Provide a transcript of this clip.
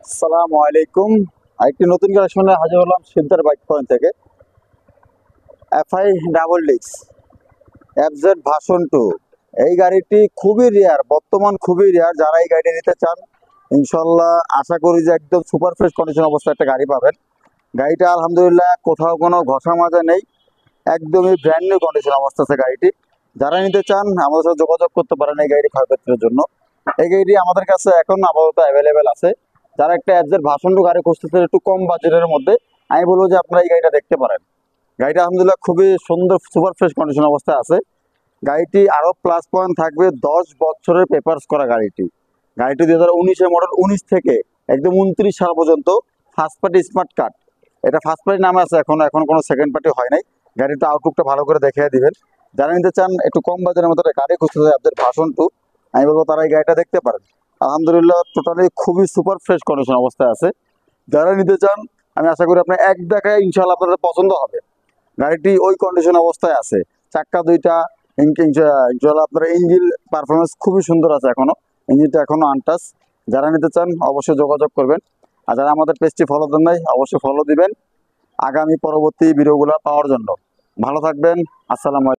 আসসালামু আলাইকুম। আরেকটি নতুন কালেকশনে হাজির হলাম শিকদার বাইক পয়েন্ট থেকে। এফআই ডাবল ডিক্স এফজেড ভার্সন 2। এই গাড়িটি খুবই রেয়ার, বর্তমান খুবই রেয়ার। যারা এই গাড়িটি নিতে চান ইনশাল্লাহ আশা করি যে একদম সুপার ফ্রেশ কন্ডিশন অবস্থায় একটা গাড়ি পাবেন। গাড়িটা আলহামদুলিল্লাহ কোথাও কোনো ঘষা মাজা নেই, একদমই ব্র্যান্ড নিউ কন্ডিশন অবস্থা আছে গাড়িটি। যারা নিতে চান আমাদের সাথে যোগাযোগ করতে পারেন এই গাড়িটি ক্ষয়ক্ষতির জন্য। এই গাড়িটি আমাদের কাছে এখন আপাতত অ্যাভেলেবেল আছে। যারা একটা এফজেড ভার্সন 2 গাড়ি খুঁজতেছেন একটু কম বাজেটের মধ্যে, আমি বলবো যে আপনারা এই গাড়িটা দেখতে পারেন। গাড়িটা আলহামদুলিল্লাহ খুবই সুন্দর সুপার ফ্রেশ কন্ডিশন অবস্থায় আছে। গাড়িটি আরও প্লাস পয়েন্ট থাকবে, 10 বছরের পেপারস করা গাড়িটি। গাড়িটি 2019-এর মডেল, 19 থেকে একদম 29 সাল পর্যন্ত ফার্স্ট পার্টি স্মার্ট কার্ড। এটা ফার্স্ট পার্টি নামে আছে, এখন কোনো সেকেন্ড পার্টি হয় নাই। গাড়িটা আউটলুকটা ভালো করে দেখিয়ে দিবেন। যারা নিতে চান একটু কম বাজারের মধ্যে গাড়ি খুঁজতে আপনাদের ভার্সন 2, আমি বলবো তারা এই গাড়িটা দেখতে পারেন। আলহামদুলিল্লাহ টোটালি খুবই সুপার ফ্রেশ কন্ডিশন অবস্থায় আছে। যারা নিতে চান আমি আশা করি আপনার এক দেখায় ইনশাআল্লাহ আপনাদের পছন্দ হবে। গাড়িটি ওই কন্ডিশন অবস্থায় আছে, চাক্কা দুইটা, ইনশাআল্লাহ আপনার ইঞ্জিন পারফরমেন্স খুবই সুন্দর আছে, ইঞ্জিনটা এখনো আনটাচ। যারা নিতে চান অবশ্যই যোগাযোগ করবেন। আর যারা আমাদের পেজটি ফলো দেন নাই অবশ্যই ফলো দিবেন আগামী পরবর্তী ভিডিওগুলো পাওয়ার জন্য। ভালো থাকবেন। আসসালামু আলাইকুম।